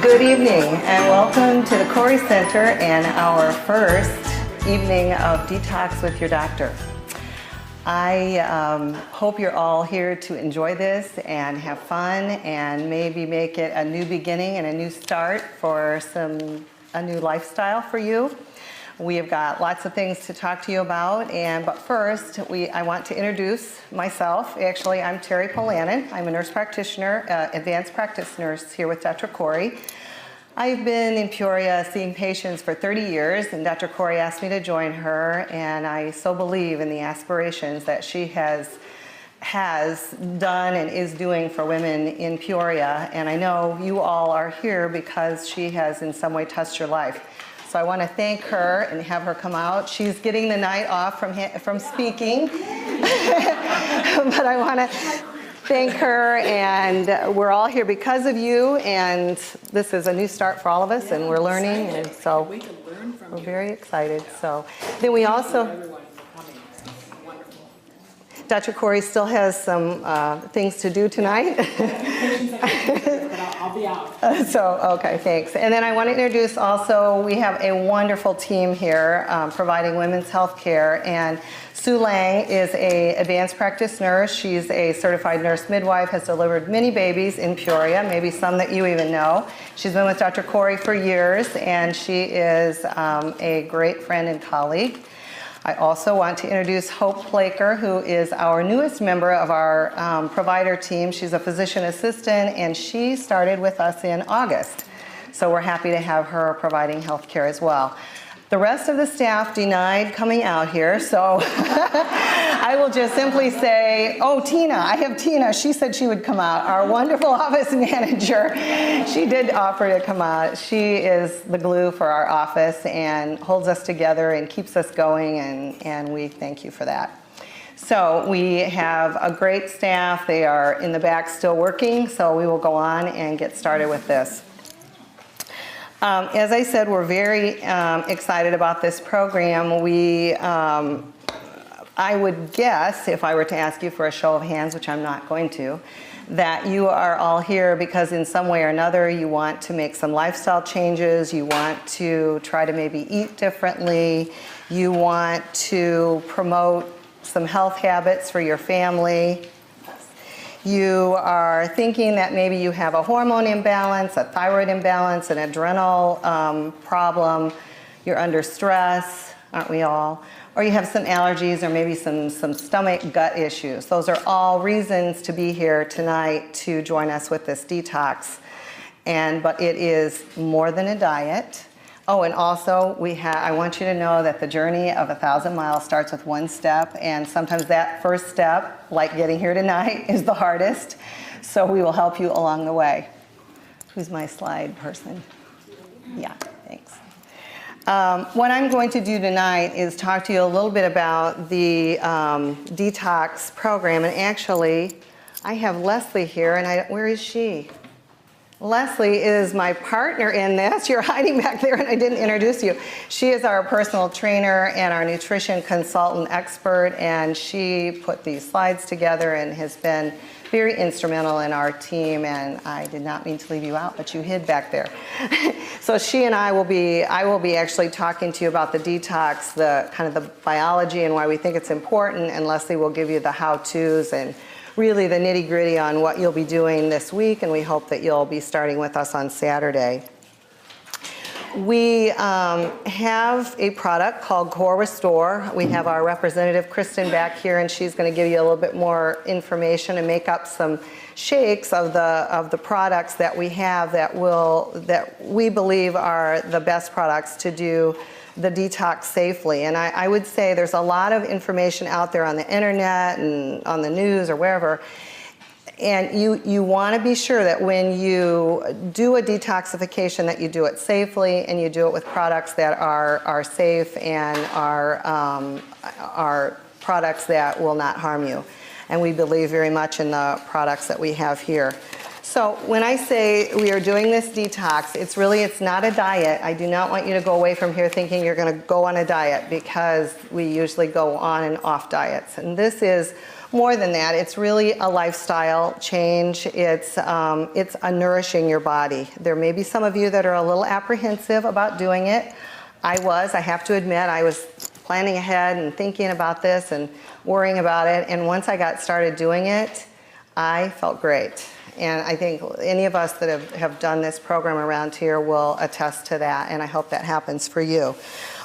Good evening and welcome to the Couri Center and our first evening of Detox with your doctor. I hope you're all here to enjoy this and have fun and maybe make it a new beginning and a new start for a new lifestyle for you. We have got lots of things to talk to you about, but first I want to introduce myself. Actually, I'm Terry Polanin. I'm a nurse practitioner, advanced practice nurse here with Dr. Couri. I've been in Peoria seeing patients for 30 years, and Dr. Couri asked me to join her, and I so believe in the aspirations that she has done and is doing for women in Peoria, and I know you all are here because she has in some way touched your life. So I want to thank her and have her come out. She's getting the night off from speaking, but I want to thank her, and we're all here because of you, and this is a new start for all of us, and we're learning, and so we're very excited. So then we also, Dr. Couri still has some things to do tonight. I'll be out. Okay, thanks. And then I want to introduce also, we have a wonderful team here providing women's health care, and Sue Lang is an advanced practice nurse. She's a certified nurse midwife, has delivered many babies in Peoria, maybe some that you even know. She's been with Dr. Couri for years, and she is a great friend and colleague. I also want to introduce Hope Plaker, who is our newest member of our provider team. She's a physician assistant, and she started with us in August. So we're happy to have her providing health care as well. The rest of the staff denied coming out here, so I will just simply say, oh, Tina, I have Tina. She said she would come out. Our wonderful office manager, she did offer to come out. She is the glue for our office and holds us together and keeps us going, and we thank you for that. So we have a great staff. They are in the back still working, so we will go on and get started with this. As I said, we're very excited about this program. I would guess, if I were to ask you for a show of hands, which I'm not going to, that you are all here because in some way or another you want to make some lifestyle changes, you want to try to maybe eat differently, you want to promote some health habits for your family. You are thinking that maybe you have a hormone imbalance, a thyroid imbalance, an adrenal problem, you're under stress, aren't we all? Or you have some allergies or maybe some stomach gut issues. Those are all reasons to be here tonight to join us with this detox. But it is more than a diet. Oh, and also I want you to know that the journey of 1,000 miles starts with one step, and sometimes that first step, like getting here tonight, is the hardest. So we will help you along the way. Who's my slide person? Yeah, thanks. What I'm going to do tonight is talk to you a little bit about the detox program, and actually, I have Leslie here, and where is she? Leslie is my partner in this. You're hiding back there and I didn't introduce you. She is our personal trainer and our nutrition consultant expert, and she put these slides together and has been very instrumental in our team, and I did not mean to leave you out, but you hid back there. So she and I will be actually talking to you about the detox, the kind of the biology and why we think it's important, and Leslie will give you the how-tos and really the nitty-gritty on what you'll be doing this week, and we hope that you'll be starting with us on Saturday. We have a product called Core Restore. We have our representative Kristen back here, and she's going to give you a little bit more information and make up some shakes of the products that we have that we believe are the best products to do the detox safely. And I would say there's a lot of information out there on the internet and on the news or wherever, and you want to be sure that when you do a detoxification that you do it safely and you do it with products that are safe and are products that will not harm you. And we believe very much in the products that we have here. So when I say we are doing this detox, it's not a diet. I do not want you to go away from here thinking you're going to go on a diet, because we usually go on and off diets. And this is more than that. It's really a lifestyle change. It's a nourishing your body. There may be some of you that are a little apprehensive about doing it. I have to admit, I was planning ahead and thinking about this and worrying about it. And once I got started doing it, I felt great. And I think any of us that have done this program around here will attest to that, and I hope that happens for you.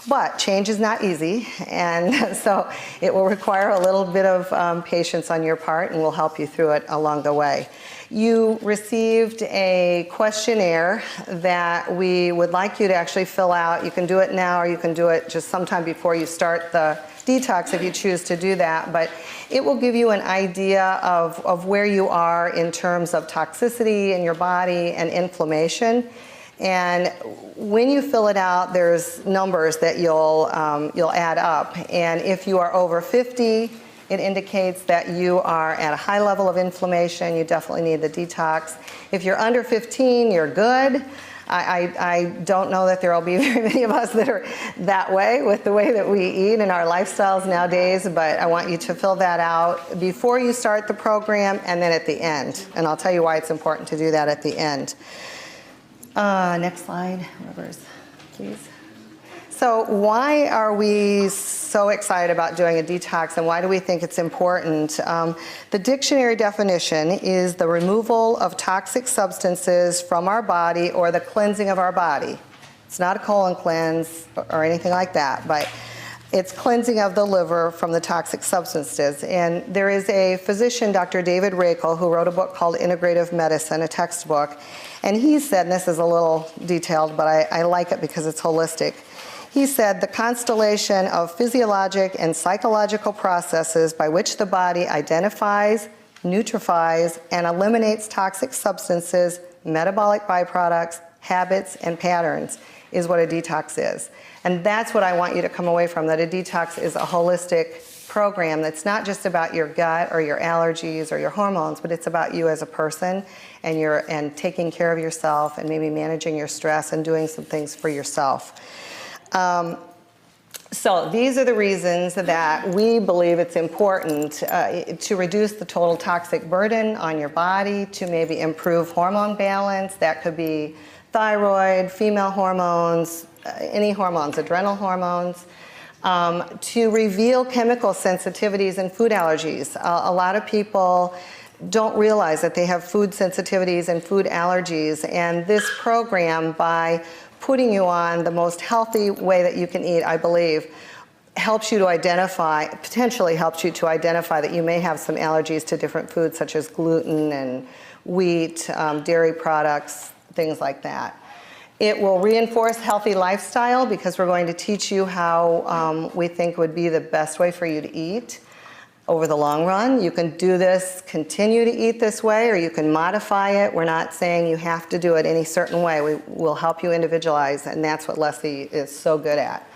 But change is not easy, and so it will require a little bit of patience on your part, and we'll help you through it along the way. You received a questionnaire that we would like you to actually fill out. You can do it now, or you can do it just sometime before you start the detox if you choose to do that, but it will give you an idea of where you are in terms of toxicity in your body and inflammation. And when you fill it out, there's numbers that you'll add up. And if you are over 50, it indicates that you are at a high level of inflammation. You definitely need the detox. If you're under 15, you're good. I don't know that there will be very many of us that are that way with the way that we eat and our lifestyles nowadays, but I want you to fill that out before you start the program and then at the end. And I'll tell you why it's important to do that at the end. Next slide, whoever's, please. So why are we so excited about doing a detox, and why do we think it's important? The dictionary definition is the removal of toxic substances from our body or the cleansing of our body. It's not a colon cleanse or anything like that, but it's cleansing of the liver from the toxic substances. And there is a physician, Dr. David Rakel, who wrote a book called Integrative Medicine, a textbook, and he said, and this is a little detailed, but I like it because it's holistic. He said, the constellation of physiologic and psychological processes by which the body identifies, neutralifies, and eliminates toxic substances, metabolic byproducts, habits, and patterns is what a detox is. And that's what I want you to come away from, that a detox is a holistic program that's not just about your gut or your allergies or your hormones, but it's about you as a person and taking care of yourself and maybe managing your stress and doing some things for yourself. So these are the reasons that we believe it's important to reduce the total toxic burden on your body, to maybe improve hormone balance. That could be thyroid, female hormones, any hormones, adrenal hormones, to reveal chemical sensitivities and food allergies. A lot of people don't realize that they have food sensitivities and food allergies, and this program, by putting you on the most healthy way that you can eat, I believe, helps you to identify, potentially helps you to identify that you may have some allergies to different foods such as gluten and wheat, dairy products, things like that. It will reinforce healthy lifestyle because we're going to teach you how we think would be the best way for you to eat over the long run. You can do this, continue to eat this way, or you can modify it. We're not saying you have to do it any certain way. We will help you individualize, and that's what Leslie is so good at.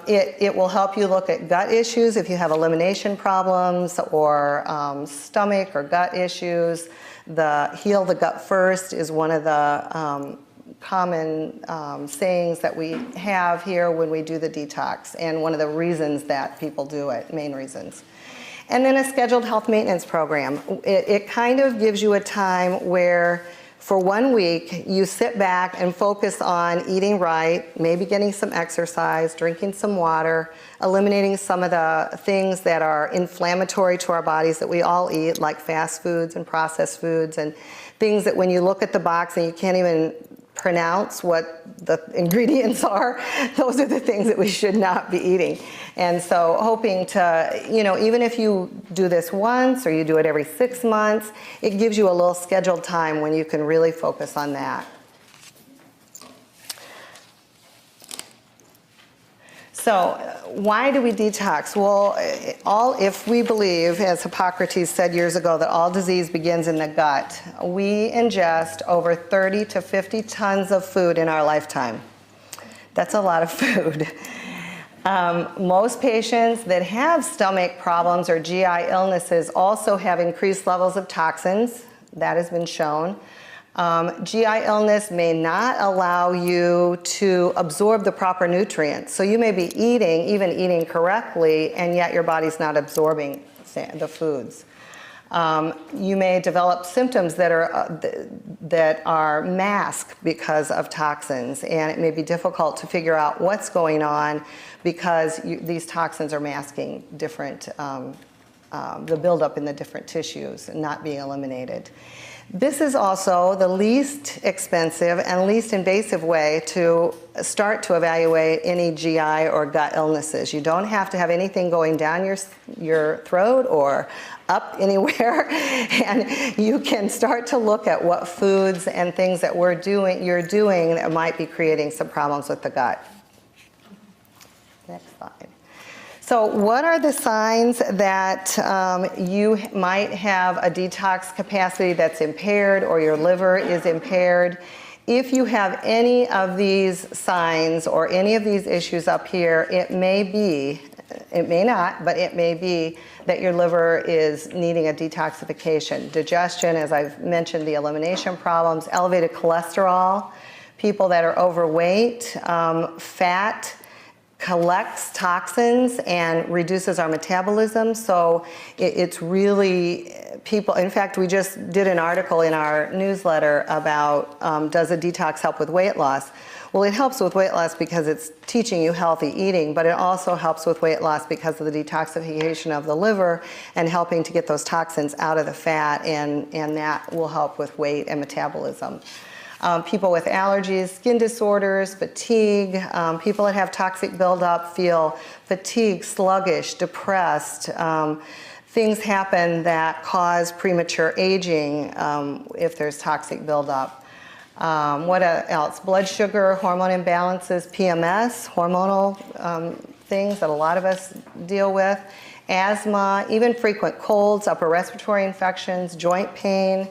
It will help you look at gut issues if you have elimination problems or stomach or gut issues. The heal the gut first is one of the common sayings that we have here when we do the detox, and one of the reasons that people do it, main reasons. And then a scheduled health maintenance program. It kind of gives you a time where for 1 week you sit back and focus on eating right, maybe getting some exercise, drinking some water, eliminating some of the things that are inflammatory to our bodies that we all eat, like fast foods and processed foods, and things that when you look at the box and you can't even pronounce what the ingredients are, those are the things that we should not be eating. And so hoping to, even if you do this once or you do it every 6 months, it gives you a little scheduled time when you can really focus on that. So why do we detox? Well, if we believe, as Hippocrates said years ago, that all disease begins in the gut, we ingest over 30 to 50 tons of food in our lifetime. That's a lot of food. Most patients that have stomach problems or GI illnesses also have increased levels of toxins. That has been shown. GI illness may not allow you to absorb the proper nutrients. So you may be even eating correctly, and yet your body's not absorbing the foods. You may develop symptoms that are masked because of toxins, and it may be difficult to figure out what's going on because these toxins are masking different, the buildup in the different tissues and not being eliminated. This is also the least expensive and least invasive way to start to evaluate any GI or gut illnesses. You don't have to have anything going down your throat or up anywhere, and you can start to look at what foods and things that you're doing that might be creating some problems with the gut. Next slide. So what are the signs that you might have a detox capacity that's impaired or your liver is impaired? If you have any of these signs or any of these issues up here, it may be, it may not, but it may be that your liver is needing a detoxification. Digestion, as I've mentioned, the elimination problems, elevated cholesterol, people that are overweight, fat collects toxins and reduces our metabolism. So it's really people, in fact, we just did an article in our newsletter about does a detox help with weight loss? Well, it helps with weight loss because it's teaching you healthy eating, but it also helps with weight loss because of the detoxification of the liver and helping to get those toxins out of the fat, and that will help with weight and metabolism. People with allergies, skin disorders, fatigue, people that have toxic buildup feel fatigued, sluggish, depressed. Things happen that cause premature aging if there's toxic buildup. What else? Blood sugar, hormone imbalances, PMS, hormonal things that a lot of us deal with, asthma, even frequent colds, upper respiratory infections, joint pain,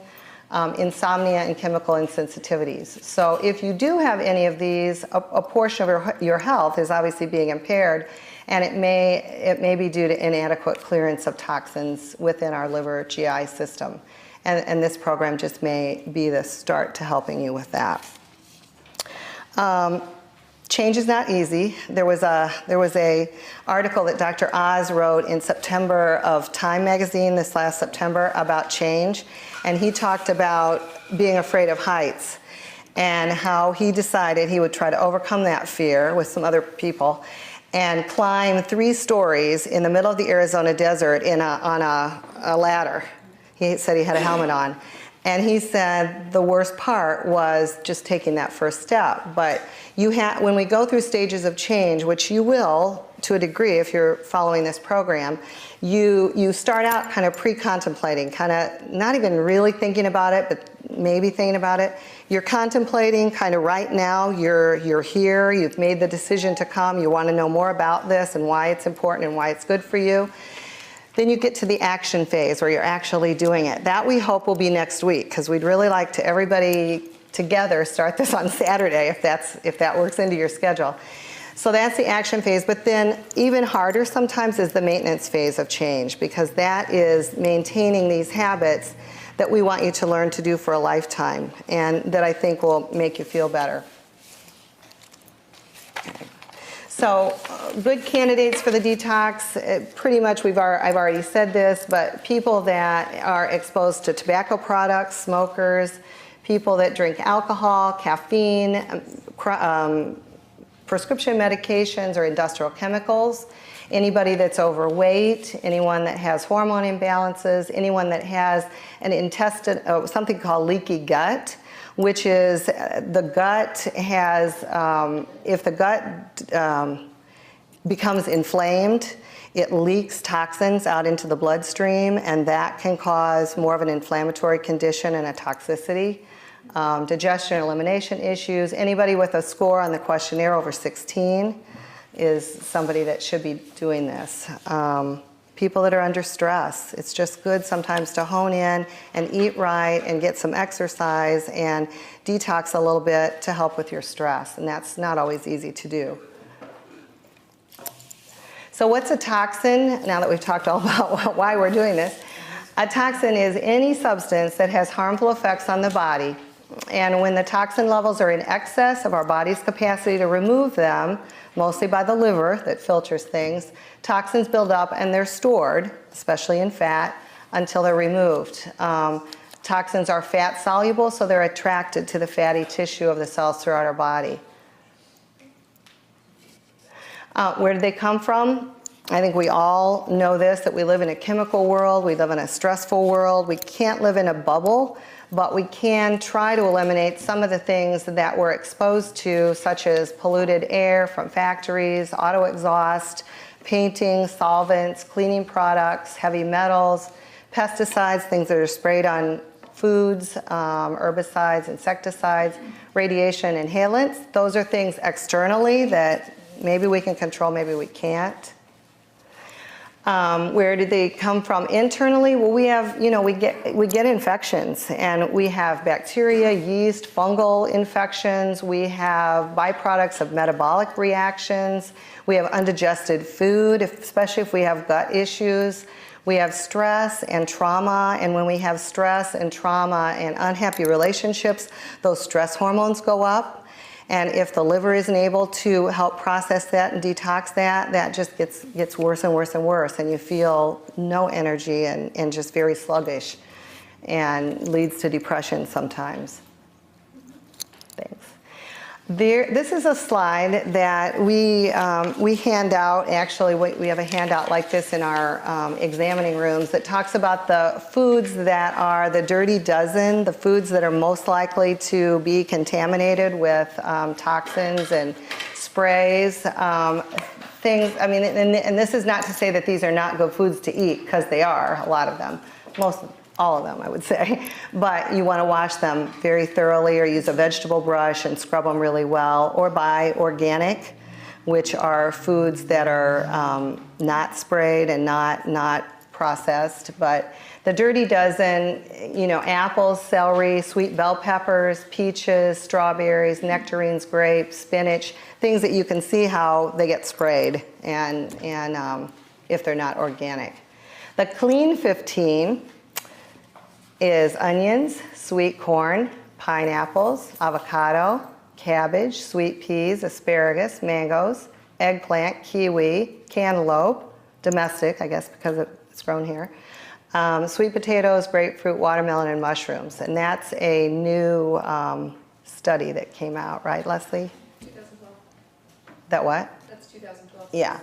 insomnia, and chemical insensitivities. So if you do have any of these, a portion of your health is obviously being impaired, and it may be due to inadequate clearance of toxins within our liver GI system. And this program just may be the start to helping you with that. Change is not easy. There was a article that Dr. Oz wrote in September of Time magazine this last September about change, and he talked about being afraid of heights and how he decided he would try to overcome that fear with some other people and climb 3 stories in the middle of the Arizona desert on a ladder. He said he had a helmet on. And he said the worst part was just taking that first step. But when we go through stages of change, which you will to a degree if you're following this program, you start out kind of pre-contemplating, kind of not even really thinking about it, but maybe thinking about it. You're contemplating kind of right now, you're here, you've made the decision to come, you want to know more about this and why it's important and why it's good for you. Then you get to the action phase where you're actually doing it. That we hope will be next week, because we'd really like to everybody together start this on Saturday if that works into your schedule. So that's the action phase, but then even harder sometimes is the maintenance phase of change, because that is maintaining these habits that we want you to learn to do for a lifetime and that I think will make you feel better. Okay. So good candidates for the detox, pretty much I've already said this, but people that are exposed to tobacco products, smokers, people that drink alcohol, caffeine, prescription medications or industrial chemicals, anybody that's overweight, anyone that has hormone imbalances, anyone that has an intestine, something called leaky gut, which is the gut has, if the gut becomes inflamed, it leaks toxins out into the bloodstream, and that can cause more of an inflammatory condition and a toxicity. Digestion and elimination issues. Anybody with a score on the questionnaire over 16 is somebody that should be doing this. People that are under stress. It's just good sometimes to hone in and eat right and get some exercise and detox a little bit to help with your stress, and that's not always easy to do. So what's a toxin? Now that we've talked all about why we're doing this, a toxin is any substance that has harmful effects on the body And when the toxin levels are in excess of our body's capacity to remove them, mostly by the liver that filters things, toxins build up and they're stored, especially in fat, until they're removed. Toxins are fat soluble, so they're attracted to the fatty tissue of the cells throughout our body. Where do they come from? I think we all know this, that we live in a chemical world, we live in a stressful world, we can't live in a bubble, but we can try to eliminate some of the things that we're exposed to, such as polluted air from factories, auto exhaust, painting, solvents, cleaning products, heavy metals, pesticides, things that are sprayed on foods, herbicides, insecticides, radiation, inhalants. Those are things externally that maybe we can control, maybe we can't. Where do they come from internally? Well, we have, we get infections, and we have bacteria, yeast, fungal infections. We have byproducts of metabolic reactions. We have undigested food, especially if we have gut issues. We have stress and trauma, and when we have stress and trauma and unhappy relationships, those stress hormones go up. And if the liver isn't able to help process that and detox that, that just gets worse and worse and worse, and you feel no energy and just very sluggish, and leads to depression sometimes. Thanks. This is a slide that we hand out. Actually, we have a handout like this in our examining rooms that talks about the foods that are the dirty dozen, the foods that are most likely to be contaminated with toxins and sprays. Things, I mean, and this is not to say that these are not good foods to eat, because they are, a lot of them. All of them, I would say. But you want to wash them very thoroughly, or use a vegetable brush and scrub them really well, or buy organic, which are foods that are not sprayed and not processed. But the dirty dozen, apples, celery, sweet bell peppers, peaches, strawberries, nectarines, grapes, spinach, things that you can see how they get sprayed, and if they're not organic. The clean 15 is onions, sweet corn, pineapples, avocado, cabbage, sweet peas, asparagus, mangoes, eggplant, kiwi, cantaloupe, domestic, I guess because it's grown here, sweet potatoes, grapefruit, watermelon, and mushrooms. And that's a new study that came out, right, Leslie? 2012. That what? That's 2012. Yeah.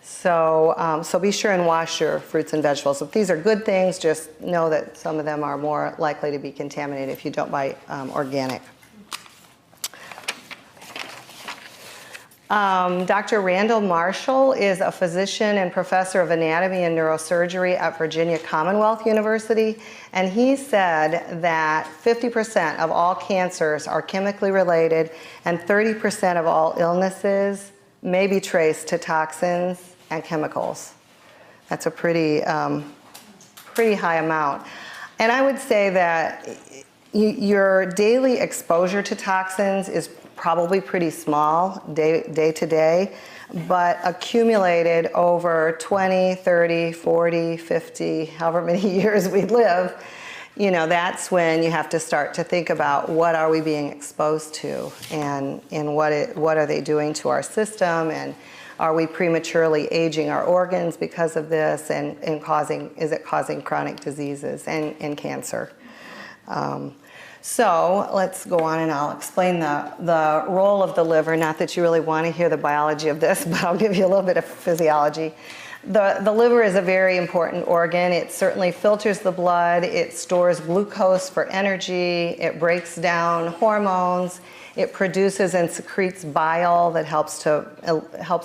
So be sure and wash your fruits and vegetables. If these are good things, just know that some of them are more likely to be contaminated if you don't buy organic. Dr. Randall Marshall is a physician and professor of anatomy and neurosurgery at Virginia Commonwealth University, and he said that 50% of all cancers are chemically related, and 30% of all illnesses may be traced to toxins and chemicals. That's a pretty high amount. And I would say that your daily exposure to toxins is probably pretty small day to day, but accumulated over 20, 30, 40, 50, however many years we live, that's when you have to start to think about what are we being exposed to, and what are they doing to our system, and are we prematurely aging our organs because of this, and is it causing chronic diseases and cancer? So let's go on, and I'll explain the role of the liver. Not that you really want to hear the biology of this, but I'll give you a little bit of physiology. The liver is a very important organ. It certainly filters the blood. It stores glucose for energy. It breaks down hormones. It produces and secretes bile that helps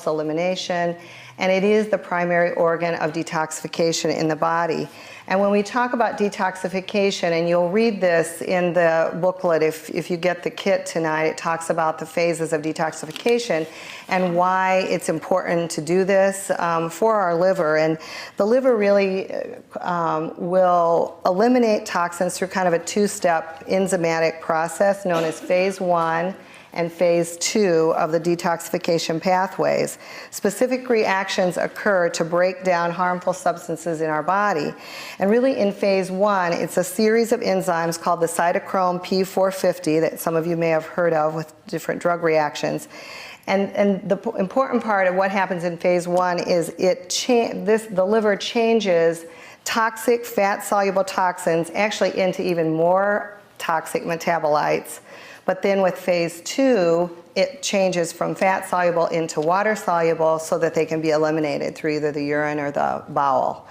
elimination. And it is the primary organ of detoxification in the body. And when we talk about detoxification, and you'll read this in the booklet if you get the kit tonight, it talks about the phases of detoxification and why it's important to do this for our liver. And the liver really will eliminate toxins through kind of a two-step enzymatic process known as phase 1 and phase 2 of the detoxification pathways. Specific reactions occur to break down harmful substances in our body. And really in phase 1, it's a series of enzymes called the cytochrome P450 that some of you may have heard of with different drug reactions. And the important part of what happens in phase 1 is the liver changes toxic fat-soluble toxins actually into even more toxic metabolites. But then with phase 2, it changes from fat-soluble into water-soluble so that they can be eliminated through either the urine or the bowel.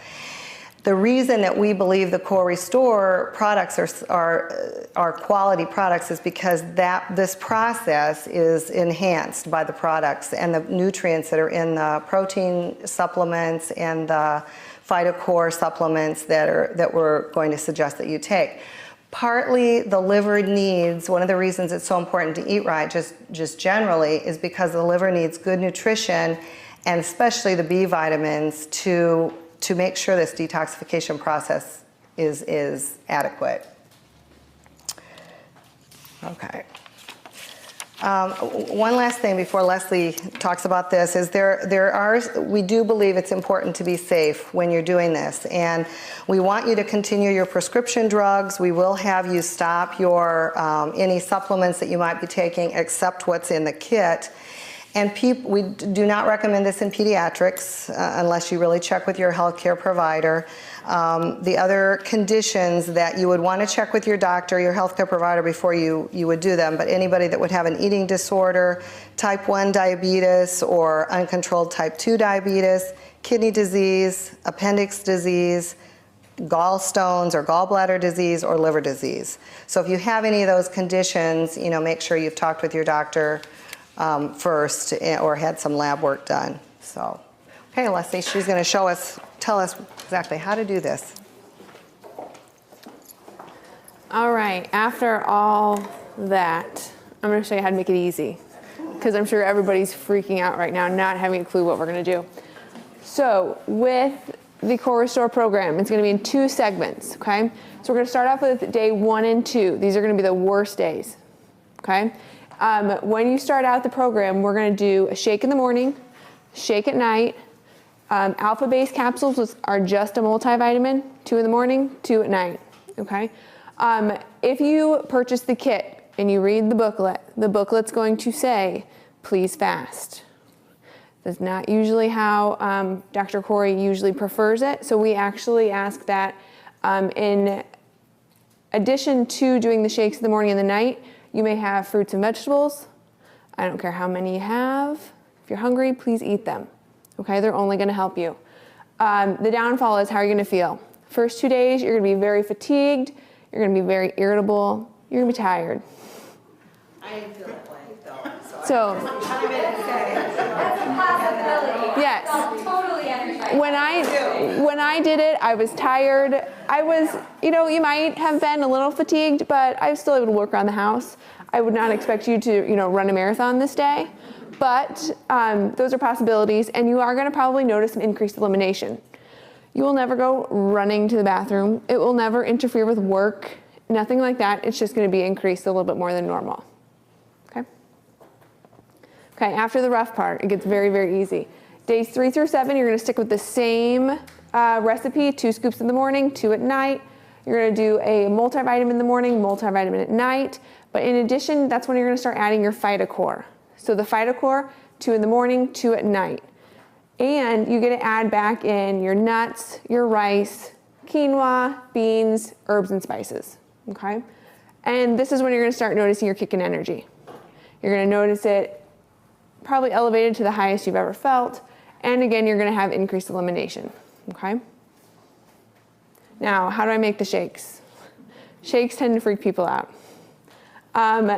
The reason that we believe the Couri Store products are quality products is because this process is enhanced by the products and the nutrients that are in the protein supplements and the FACOG supplements that we're going to suggest that you take. Partly the liver needs, one of the reasons it's so important to eat right just generally is because the liver needs good nutrition and especially the B vitamins to make sure this detoxification process is adequate. Okay. One last thing before Leslie talks about this is we do believe it's important to be safe when you're doing this, and we want you to continue your prescription drugs. We will have you stop your any supplements that you might be taking except what's in the kit. And we do not recommend this in pediatrics unless you really check with your healthcare provider. The other conditions that you would want to check with your doctor, your healthcare provider before you would do them, but anybody that would have an eating disorder, type 1 diabetes or uncontrolled type 2 diabetes, kidney disease, appendix disease, gallstones or gallbladder disease or liver disease. So if you have any of those conditions, make sure you've talked with your doctor first or had some lab work done. So, okay, Leslie, she's going to tell us exactly how to do this. All right, after all that, I'm going to show you how to make it easy because I'm sure everybody's freaking out right now, not having a clue what we're going to do. So with the Couri Store program, it's going to be in 2 segments, okay? So we're going to start off with day 1 and 2. These are going to be the worst days, okay? When you start out the program, we're going to do a shake in the morning, shake at night. Alpha-based capsules are just a multivitamin, 2 in the morning, 2 at night, okay? If you purchase the kit and you read the booklet's going to say, please fast. That's not usually how Dr. Couri usually prefers it, so we actually ask that in addition to doing the shakes in the morning and the night, you may have fruits and vegetables. I don't care how many you have. If you're hungry, please eat them. Okay, they're only going to help you. The downfall is how you're going to feel. First 2 days, you're going to be very fatigued. You're going to be very irritable. You're going to be tired. I didn't feel that way, though. So That's a possibility. Yes. Totally energized. When I did it, I was tired. I was, you might have been a little fatigued, but I was still able to work around the house. I would not expect you to, run a marathon this day, but those are possibilities, and you are going to probably notice some increased elimination. You will never go running to the bathroom. It will never interfere with work, nothing like that. It's just going to be increased a little bit more than normal. Okay, after the rough part, it gets very, very easy. Days 3 through 7, you're going to stick with the same recipe, 2 scoops in the morning, 2 at night. You're going to do a multivitamin in the morning, multivitamin at night. But in addition, that's when you're going to start adding your FACOG. So the FACOG, 2 in the morning, 2 at night. And you get to add back in your nuts, your rice, quinoa, beans, herbs, and spices. Okay? And this is when you're going to start noticing your kick in energy. You're going to notice it probably elevated to the highest you've ever felt. And again, you're going to have increased elimination. Okay? Now, how do I make the shakes? Shakes tend to freak people out.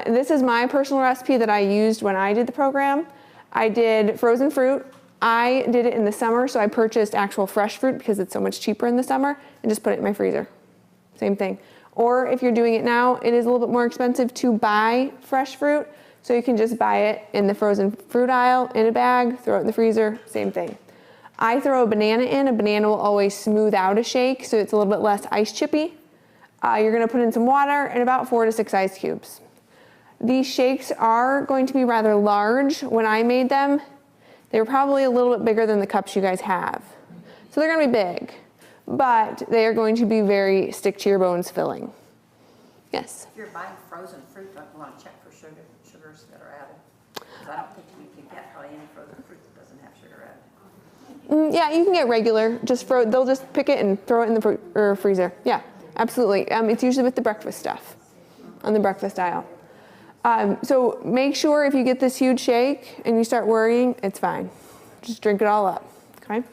This is my personal recipe that I used when I did the program. I did frozen fruit. I did it in the summer, so I purchased actual fresh fruit because it's so much cheaper in the summer and just put it in my freezer. Same thing. Or if you're doing it now, it is a little bit more expensive to buy fresh fruit, so you can just buy it in the frozen fruit aisle in a bag, throw it in the freezer, same thing. I throw a banana in. A banana will always smooth out a shake, so it's a little bit less ice chippy. You're going to put in some water and about 4 to 6 ice cubes. These shakes are going to be rather large. When I made them, they were probably a little bit bigger than the cups you guys have. So they're gonna be big, but they are going to be very stick to your bones filling. Yes? If you're buying frozen fruit, don't you want to check for sugars that are added? Because I don't think you can get probably any frozen fruit that doesn't have sugar added. Yeah, you can get regular. They'll just pick it and throw it in the freezer. Yeah, absolutely. It's usually with the breakfast stuff on the breakfast aisle. So make sure if you get this huge shake and you start worrying, it's fine. Just drink it all up, okay?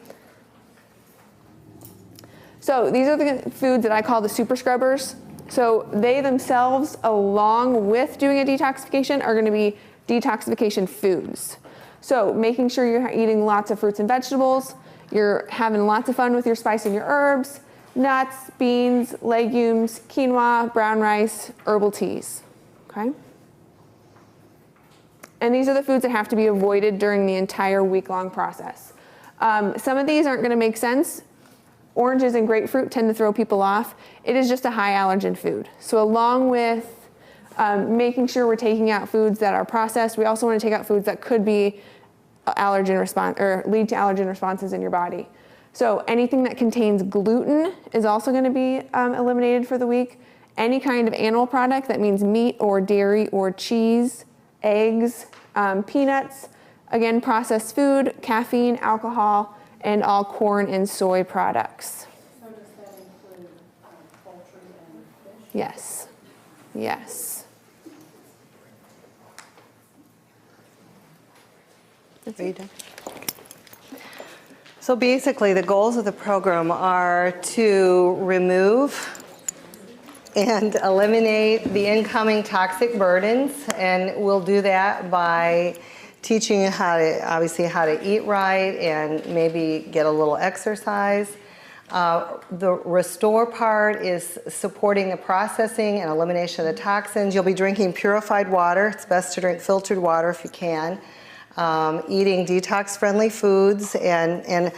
So these are the foods that I call the super scrubbers. So they themselves, along with doing a detoxification, are gonna be detoxification foods. So making sure you're eating lots of fruits and vegetables, you're having lots of fun with your spice and your herbs, nuts, beans, legumes, quinoa, brown rice, herbal teas, okay? And these are the foods that have to be avoided during the entire week-long process. Some of these aren't gonna make sense. Oranges and grapefruit tend to throw people off. It is just a high allergen food. So along with making sure we're taking out foods that are processed, we also want to take out foods that could be allergen response or lead to allergen responses in your body. So anything that contains gluten is also going to be eliminated for the week. Any kind of animal product, that means meat or dairy or cheese, eggs, peanuts, again, processed food, caffeine, alcohol, and all corn and soy products. So does that include poultry and fish? Yes, yes. Are you done? So basically, the goals of the program are to remove and eliminate the incoming toxic burdens, and we'll do that by teaching you how to eat right and maybe get a little exercise. The restore part is supporting the processing and elimination of the toxins. You'll be drinking purified water. It's best to drink filtered water if you can. Eating detox-friendly foods, and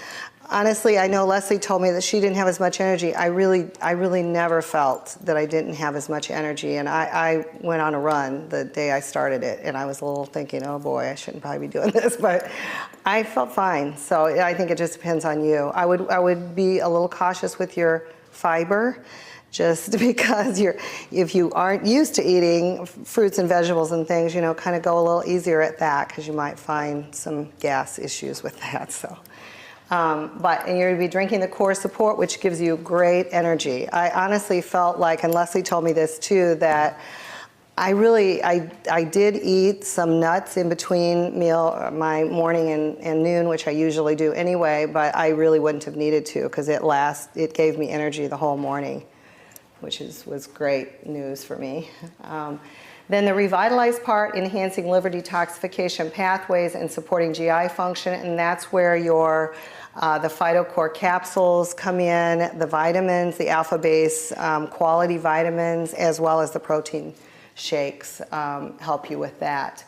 honestly, I know Leslie told me that she didn't have as much energy. I really never felt that I didn't have as much energy, and I went on a run the day I started it, and I was a little thinking, oh boy, I shouldn't probably be doing this, but I felt fine. So I think it just depends on you. I would be a little cautious with your fiber, just because if you aren't used to eating fruits and vegetables and things, you know, kind of go a little easier at that, because you might find some gas issues with that. So. And you're going to be drinking the core support, which gives you great energy. I honestly felt like, and Leslie told me this too, that I did eat some nuts in between my morning and noon, which I usually do anyway, but I really wouldn't have needed to, because it gave me energy the whole morning, which was great news for me. Then the revitalized part, enhancing liver detoxification pathways and supporting GI function, and that's where the PhytoCore capsules come in, the vitamins, the alpha-base quality vitamins, as well as the protein shakes help you with that.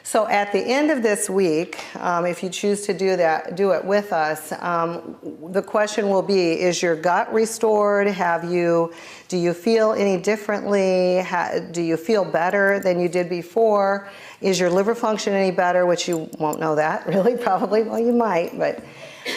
So at the end of this week, if you choose to do it with us, the question will be, is your gut restored? Do you feel any differently? Do you feel better than you did before? Is your liver function any better? Which you won't know that, really, probably. Well, you might, but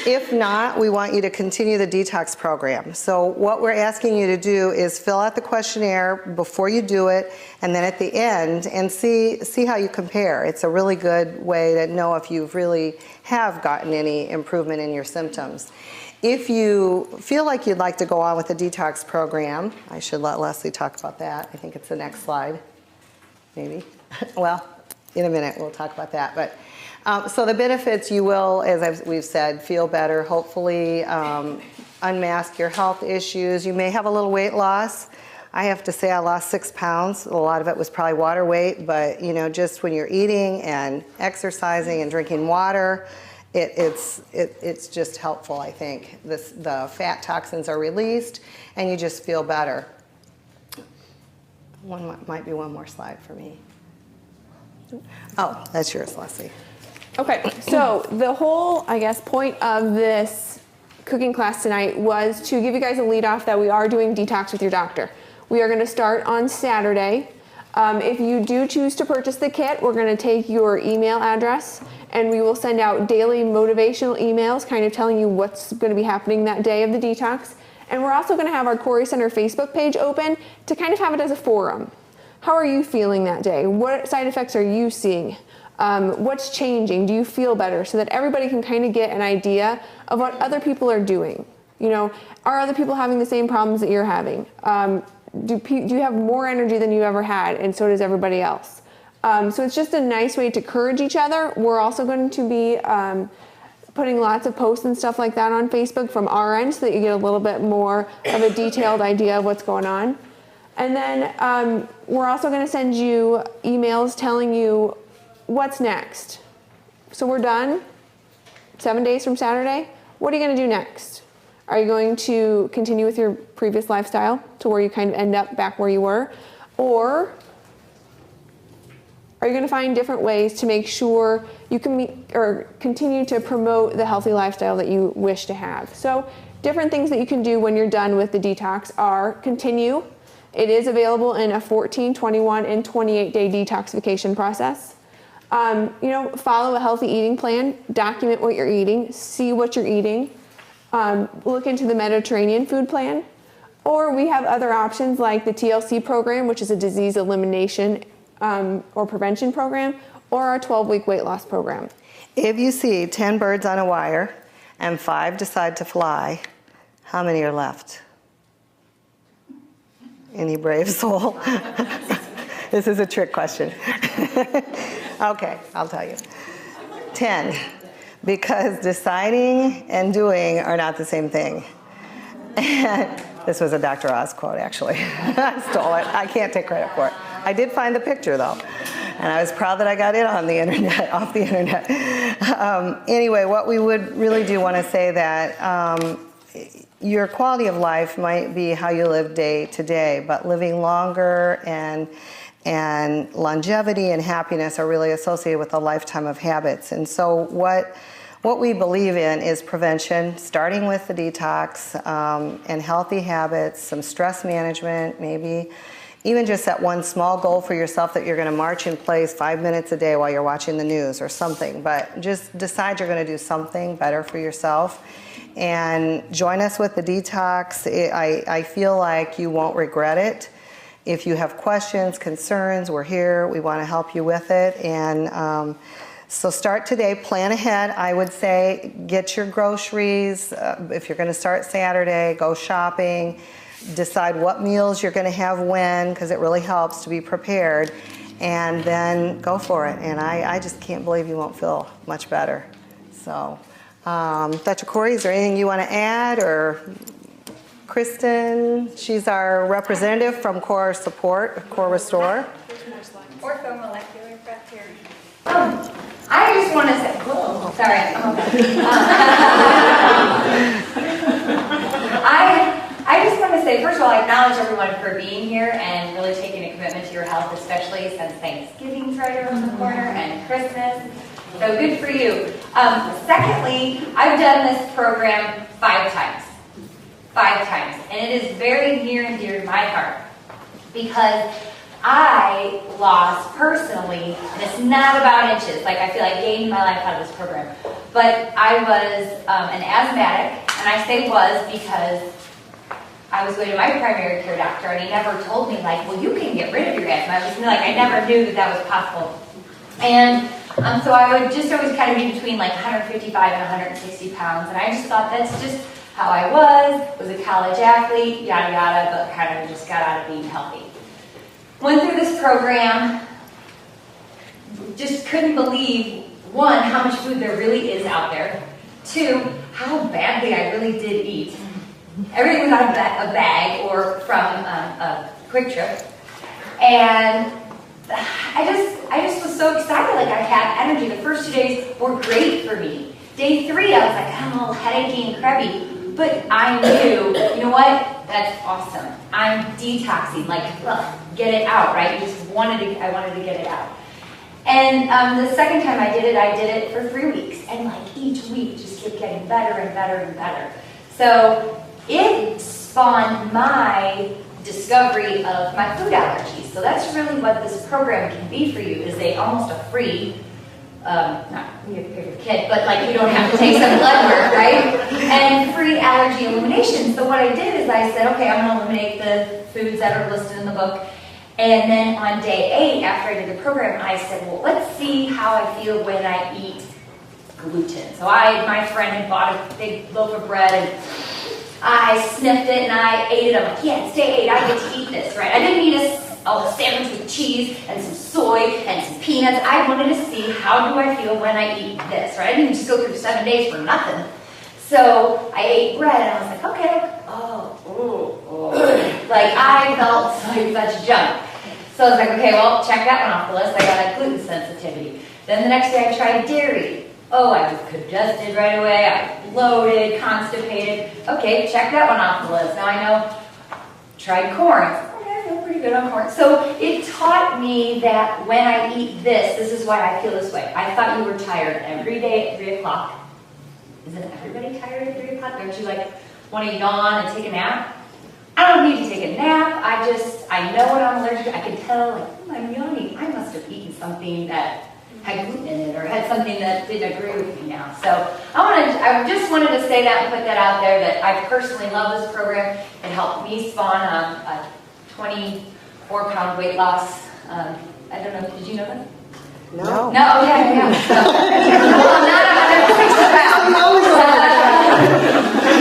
if not, we want you to continue the detox program. So what we're asking you to do is fill out the questionnaire before you do it, and then at the end, and see how you compare. It's a really good way to know if you really have gotten any improvement in your symptoms. If you feel like you'd like to go on with the detox program, I should let Leslie talk about that. I think it's the next slide, maybe. Well, in a minute we'll talk about that. But so the benefits, you will, as we've said, feel better, hopefully unmask your health issues. You may have a little weight loss. I have to say I lost 6 pounds. A lot of it was probably water weight, but you know, just when you're eating and exercising and drinking water, it's just helpful, I think. The fat toxins are released and you just feel better. Might be one more slide for me. Oh, that's yours, Leslie. Okay, so the whole, I guess, point of this cooking class tonight was to give you guys a lead off that we are doing Detox with your doctor. We are going to start on Saturday. If you do choose to purchase the kit, we're going to take your email address and we will send out daily motivational emails kind of telling you what's going to be happening that day of the detox. And we're also going to have our Couri Center Facebook page open to kind of have it as a forum. How are you feeling that day? What side effects are you seeing? What's changing? Do you feel better? So that everybody can kind of get an idea of what other people are doing. You know, are other people having the same problems that you're having? Do you have more energy than you ever had? And so does everybody else. So it's just a nice way to encourage each other. We're also going to be putting lots of posts and stuff like that on Facebook from our end so that you get a little bit more of a detailed idea of what's going on. And then we're also going to send you emails telling you what's next. So we're done 7 days from Saturday. What are you going to do next? Are you going to continue with your previous lifestyle to where you kind of end up back where you were? Or are you going to find different ways to make sure you can meet or continue to promote the healthy lifestyle that you wish to have? So different things that you can do when you're done with the detox are continue. It is available in a 14, 21, and 28-day detoxification process. You know, follow a healthy eating plan, document what you're eating, see what you're eating, look into the Mediterranean food plan, or we have other options like the TLC program, which is a disease elimination or prevention program, or our 12-week weight loss program. If you see 10 birds on a wire and 5 decide to fly, how many are left? Any brave soul? This is a trick question. Okay, I'll tell you. 10, because deciding and doing are not the same thing. This was a Dr. Oz quote, actually. I stole it. I can't take credit for it. I did find the picture, though, and I was proud that I got it on the internet, off the internet. Anyway, what we would really do want to say that your quality of life might be how you live day to day, but living longer and longevity and happiness are really associated with a lifetime of habits. And so what we believe in is prevention, starting with the detox and healthy habits, some stress management, maybe even just set one small goal for yourself that you're going to march in place 5 minutes a day while you're watching the news or something. But just decide you're going to do something better for yourself. And join us with the detox. I feel like you won't regret it. If you have questions, concerns, we're here. We want to help you with it. And so start today, plan ahead. I would say get your groceries. If you're going to start Saturday, go shopping. Decide what meals you're going to have when, because it really helps to be prepared. And then go for it. And I just can't believe you won't feel much better. So, Dr. Couri, is there anything you want to add? Or Kristen, she's our representative from Core Support, Core Restore. Orthomolecular bacteria. I just want to say, I just want to say, first of all, I acknowledge everyone for being here and really taking a commitment to your health, especially since Thanksgiving's right around the corner and Christmas. So good for you. Secondly, I've done this program 5 times. 5 times. And it is very near and dear to my heart because I lost personally, and it's not about inches, like I feel like gained my life out of this program, but I was an asthmatic, and I say was because I was going to my primary care doctor and he never told me like, well, you can get rid of your asthma. I was like, I never knew that that was possible. And so I would just always kind of be between like 155 and 160 pounds, and I just thought that's just how I was a college athlete, yada yada, but kind of just got out of being healthy. Went through this program, just couldn't believe, 1, how much food there really is out there, 2, how badly I really did eat. Everything was out of a bag or from a Quick Trip. And I just was so excited, like I had energy. The first 2 days were great for me. Day 3, I was like, I'm a little headachy and crabby. But I knew, you know what? That's awesome. I'm detoxing, like, get it out, right? I wanted to get it out. And the second time I did it for 3 weeks. And like each week just kept getting better and better and better. So it spawned my discovery of my food allergies. So that's really what this program can be for you, is almost a free, not you have to pay for the kit, but like you don't have to take some blood work, right? And free allergy elimination. So what I did is I said, okay, I'm going to eliminate the foods that are listed in the book. And then on day 8, after I did the program, I said, well, let's see how I feel when I eat gluten. So my friend had bought a big loaf of bread, and I sniffed it and I ate it. I'm like, yeah, it's day 8, I get to eat this, right? I didn't eat a sandwich with cheese and some soy and some peanuts. I wanted to see how do I feel when I eat this, right? I didn't just go through 7 days for nothing. So I ate bread and I was like, okay, like I felt like such junk. So I was like, okay, well, check that one off the list. I got a gluten sensitivity. Then the next day I tried dairy. Oh, I was congested right away. I bloated, constipated. Okay, check that one off the list. Now I know. Tried corn. Okay, I feel pretty good on corn. So it taught me that when I eat this is why I feel this way. I thought you were tired every day at 3 o'clock. Isn't everybody tired at 3 o'clock? Don't you like want to yawn and take a nap? I don't need to take a nap. I know what I'm allergic to. I can tell, like, I'm yawning. I must have eaten something that had gluten in it or had something that didn't agree with me now. So I just wanted to say that and put that out there, that I personally love this program. It helped me spawn a 24-pound weight loss. I don't know, did you know that? No. No, okay, yeah. So, well, not 160 pounds.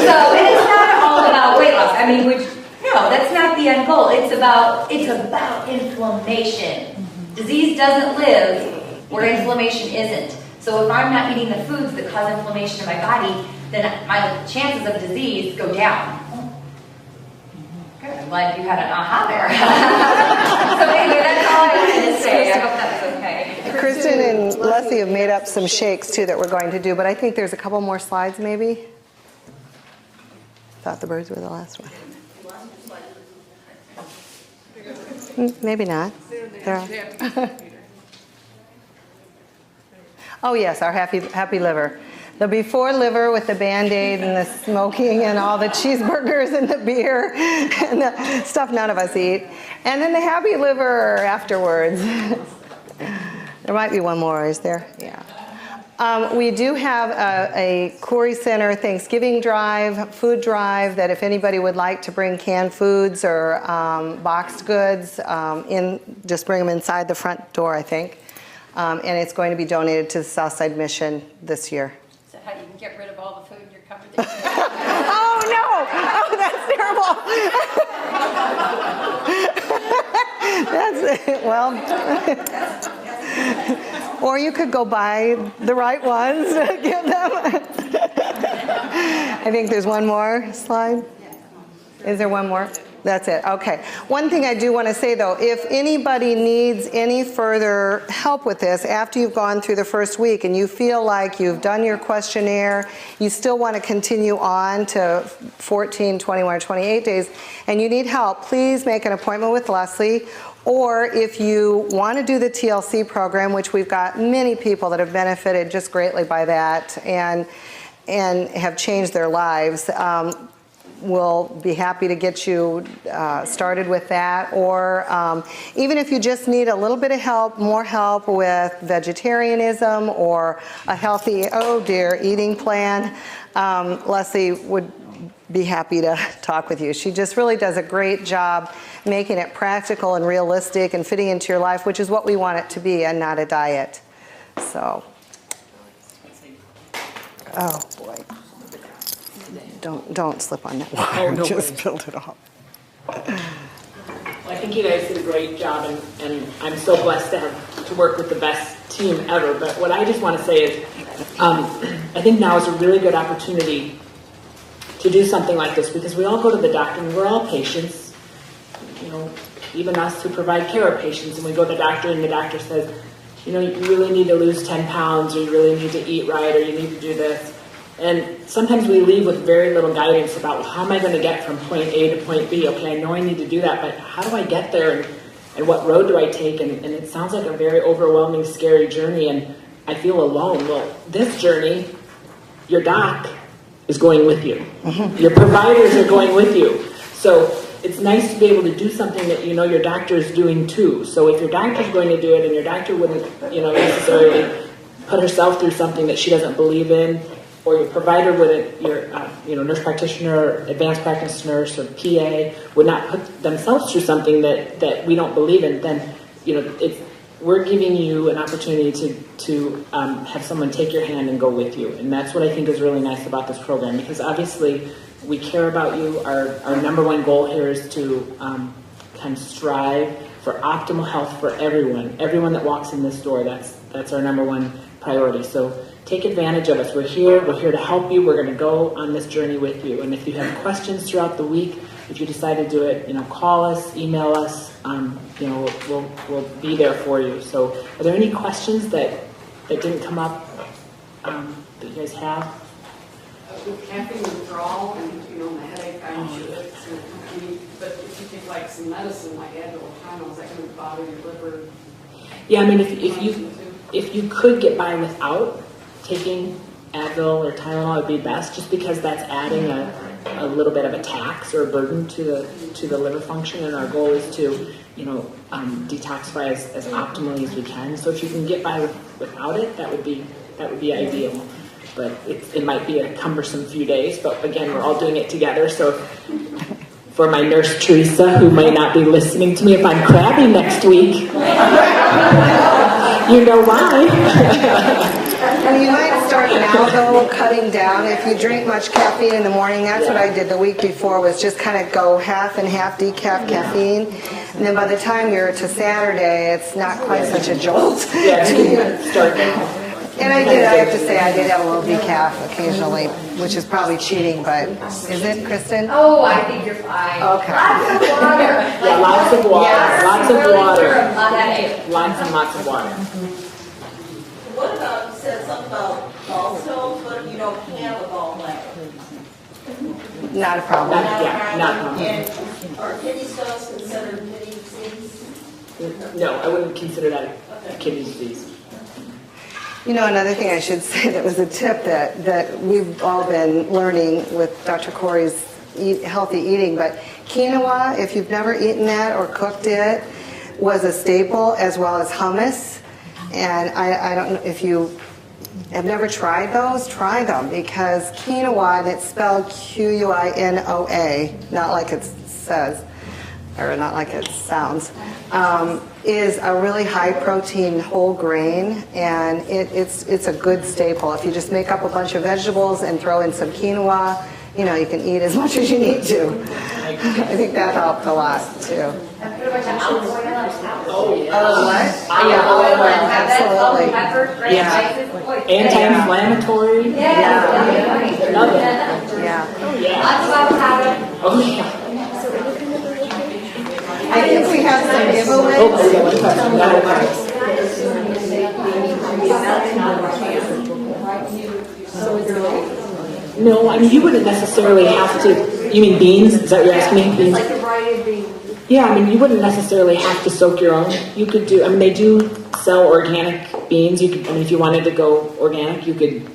So it is not all about weight loss. I mean, no, that's not the end goal. It's about inflammation. Disease doesn't live where inflammation isn't. So if I'm not eating the foods that cause inflammation in my body, then my chances of disease go down. Good. I'm glad you had an aha there. So anyway, that's all I wanted to say. I hope that was okay. Kristen and Leslie have made up some shakes too that we're going to do, but I think there's a couple more slides maybe. Thought the birds were the last one. Maybe not. Oh yes, our happy liver. The before liver with the Band-Aid and the smoking and all the cheeseburgers and the beer and the stuff none of us eat. And then the happy liver afterwards. There might be one more, is there? Yeah. We do have a Couri Center Thanksgiving drive, food drive, that if anybody would like to bring canned foods or boxed goods just bring them inside the front door, I think. And it's going to be donated to the Southside Mission this year. Is that how you can get rid of all the food in your cupboard? Oh no! Oh, that's terrible. That's well. Or you could go buy the right ones to give them. I think there's one more slide. Is there one more? That's it. Okay. One thing I do want to say, though, if anybody needs any further help with this after you've gone through the first week and you feel like you've done your questionnaire, you still want to continue on to 14, 21, or 28 days, and you need help, please make an appointment with Leslie. Or if you want to do the TLC program, which we've got many people that have benefited just greatly by that and have changed their lives, we'll be happy to get you started with that. Or even if you just need a little bit of help, more help with vegetarianism or a healthy, eating plan, Leslie would be happy to talk with you. She just really does a great job making it practical and realistic and fitting into your life, which is what we want it to be, and not a diet. So, oh boy. Don't slip on that wire. No just worries. build it off. Well, I think you guys did a great job, and I'm so blessed to work with the best team ever. But what I just want to say is, I think now is a really good opportunity to do something like this, because we all go to the doctor and we're all patients. You know, even us who provide care are patients, and we go to the doctor and the doctor says, you know, you really need to lose 10 pounds, or you really need to eat right, or you need to do this. And sometimes we leave with very little guidance about, well, how am I going to get from point A to point B? Okay, I know I need to do that, but how do I get there, and what road do I take? And it sounds like a very overwhelming, scary journey, and I feel alone. Well, this journey, your doc is going with you. Mm-hmm. Your providers are going with you. So it's nice to be able to do something that you know your doctor is doing too. So if your doctor's going to do it and your doctor wouldn't, necessarily put herself through something that she doesn't believe in, or your provider wouldn't, your nurse practitioner, advanced practice nurse, or PA would not put themselves through something that we don't believe in, then we're giving you an opportunity to have someone take your hand and go with you. And that's what I think is really nice about this program, because obviously we care about you. Our number one goal here is to kind of strive for optimal health for everyone that walks in this door. That's our number one priority. So take advantage of us. We're here to help you. We're going to go on this journey with you. And if you have questions throughout the week, if you decide to do it, call us, email us. We'll be there for you. So, are there any questions that didn't come up that you guys have? With caffeine withdrawal and the headache, I'm sure it's going to accompany. But if you take like some medicine like Advil or Tylenol, is that going to bother your liver? Yeah, I mean, if you could get by without taking Advil or Tylenol, it would be best, just because that's adding a little bit of a tax or a burden to the liver function, and our goal is to detoxify as optimally as we can. So if you can get by without it, that would be ideal. But it might be a cumbersome few days. But again, we're all doing it together. So for my nurse Teresa, who may not be listening to me if I'm crabby next week, you know why. And you might start now, though, cutting down. If you drink much caffeine in the morning, that's what I did the week before, was just kind of go half and half decaf caffeine. And then by the time you're to Saturday, it's not quite such a jolt. Start now. And I have to say, I did have a little decaf occasionally, which is probably cheating, but is it, Kristen? Oh, I think you're fine. Okay. Lots of water. Yeah, lots of water. Yes, lots of really water. true. That is. Lots and lots of water. What about, you said something about gallstones, what if you don't have a gallbladder? Not a problem. Not a problem. And are kidney stones considered kidney disease? No, I wouldn't consider that a kidney disease. Another thing I should say that was a tip that we've all been learning with Dr. Couri's healthy eating, but quinoa, if you've never eaten that or cooked it, was a staple, as well as hummus. And I don't know if you have never tried those, try them, because quinoa, and it's spelled Quinoa, not like it says, or not like it sounds, is a really high protein whole grain, and it's a good staple. If you just make up a bunch of vegetables and throw in some quinoa, you can eat as much as you need to. I think that helped a lot too. And put a bunch of olive oil on top. Oh, yeah. Oh, what? Yeah, olive oil, have that, salt and Absolutely. pepper, great spices. Boy, Anti-inflammatory. Yeah. Love it. Yeah. Oh, yeah. Lots of avocado. Oh, yeah. I think we have some giveaways. No, I mean, you wouldn't necessarily have to. You mean beans? Is that what you're asking me? Beans? Like a variety of beans. Yeah, I mean, you wouldn't necessarily have to soak your own. You could do. I mean, they do sell organic beans. You could. I mean, if you wanted to go organic, you could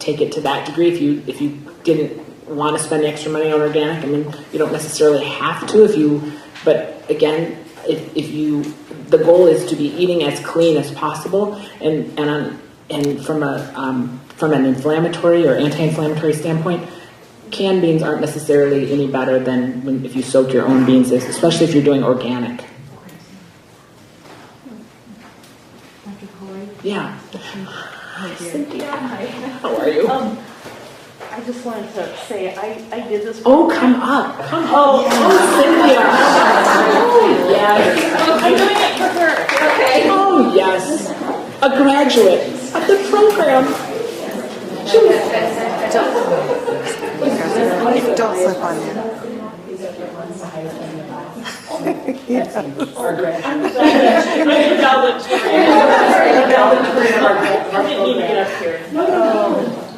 take it to that degree. If you didn't want to spend the extra money on organic, I mean, you don't necessarily have to. But again, the goal is to be eating as clean as possible, and from an inflammatory or anti-inflammatory standpoint, canned beans aren't necessarily any better than if you soak your own beans, especially if you're doing organic. Dr. Couri? Yeah. Hi, dear. Cynthia, hi. How are you? I just wanted to say I did this. Oh, come up. Oh, Cynthia. Oh, yes. I'm doing it for her. Okay. Oh, yes. A graduate of the program. Don't slip on that.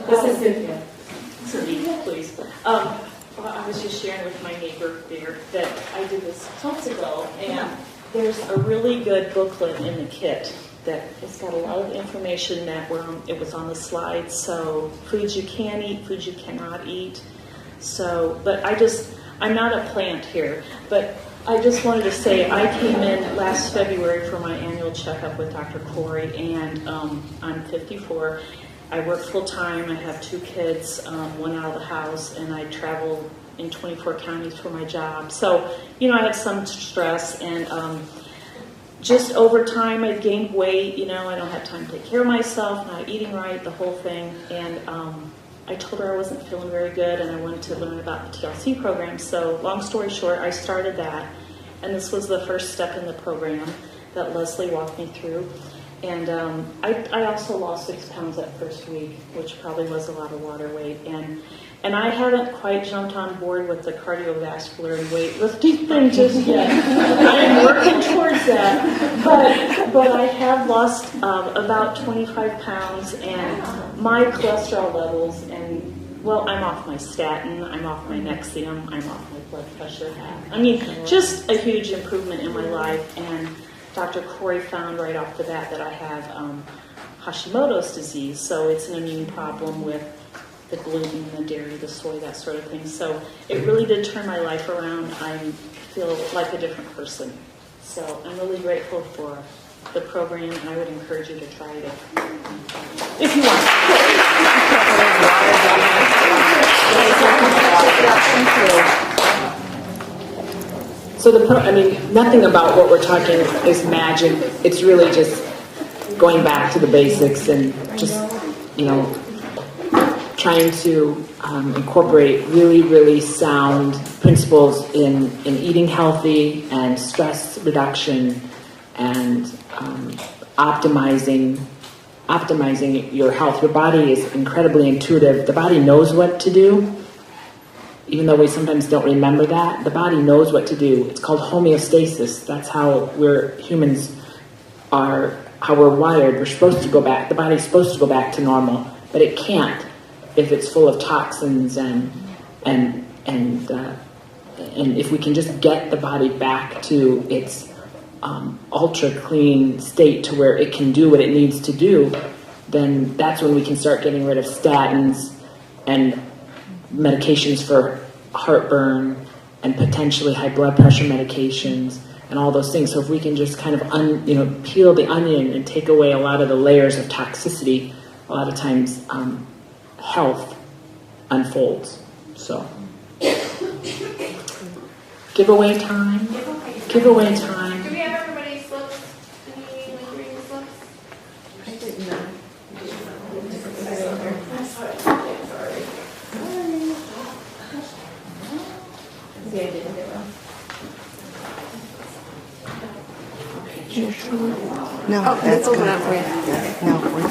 This is Cynthia. Cynthia, please. I was just sharing with my neighbor there that I did this months ago, and there's a really good booklet in the kit that it's got a lot of information that it was on the slides. So foods you can eat, foods you cannot eat. So, but I'm not a plant here, but I just wanted to say I came in last February for my annual checkup with Dr. Couri, and I'm 54. I work full-time. I have 2 kids, one out of the house, and I travel in 24 counties for my job. So, you know, I have some stress, and just over time I gained weight. You know, I don't have time to take care of myself, not eating right, the whole thing. And I told her I wasn't feeling very good, and I wanted to learn about the TLC program. So long story short, I started that, and this was the first step in the program that Leslie walked me through. And I also lost 6 pounds that first week, which probably was a lot of water weight. And I haven't quite jumped on board with the cardiovascular and weightlifting thing just yet. I am working towards that, but I have lost about 25 pounds, and my cholesterol levels, and well, I'm off my statin, I'm off my Nexium, I'm off my blood pressure. I mean, just a huge improvement in my life. And Dr. Couri found right off the bat that I have Hashimoto's disease, so it's an immune problem with the gluten, the dairy, the soy, that sort of thing. So it really did turn my life around. I feel like a different person. So I'm really grateful for the program, and I would encourage you to try it if you want. So nothing about what we're talking is magic. It's really just going back to the basics and just, you know, trying to incorporate really, really sound principles in eating healthy and stress reduction and optimizing your health. Your body is incredibly intuitive. The body knows what to do. Even though we sometimes don't remember that, the body knows what to do. It's called homeostasis. That's how humans are, how we're wired. We're supposed to go back. The body's supposed to go back to normal, but it can't if it's full of toxins and if we can just get the body back to its ultra clean state to where it can do what it needs to do, then that's when we can start getting rid of statins and medications for heartburn and potentially high blood pressure medications and all those things. So if we can just kind of peel the onion and take away a lot of the layers of toxicity, a lot of times health unfolds. So giveaway time. Giveaway time. Do we have everybody's slips? Any lingering slips? I did not. No, that's good. No,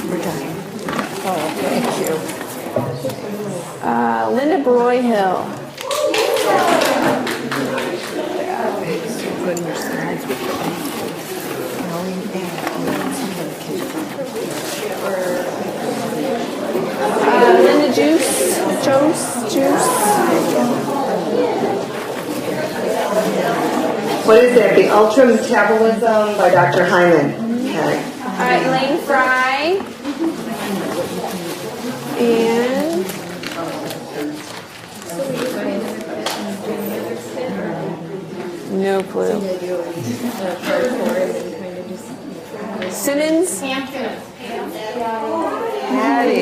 we're done. Oh, thank you. Linda Broyhill. Linda Juice. What is that? The Ultra Metabolism by Dr. Hyman. Okay. Elaine Fry. And no clue. Simmons? Patty.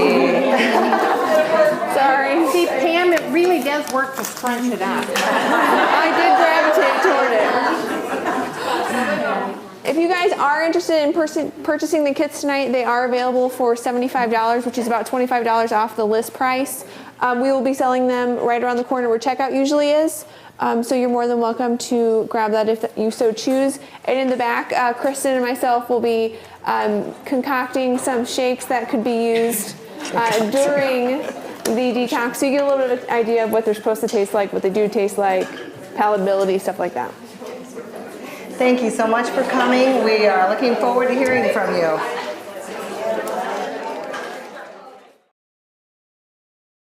Sorry. See, Pam, it really does work to scrunch it up. I did gravitate toward it. If you guys are interested in purchasing the kits tonight, they are available for $75, which is about $25 off the list price. We will be selling them right around the corner where checkout usually is. So you're more than welcome to grab that if you so choose. And in the back, Kristen and myself will be concocting some shakes that could be used during the detox. So you get a little bit of an idea of what they're supposed to taste like, what they do taste like, palatability, stuff like that. Thank you so much for coming. We are looking forward to hearing from you.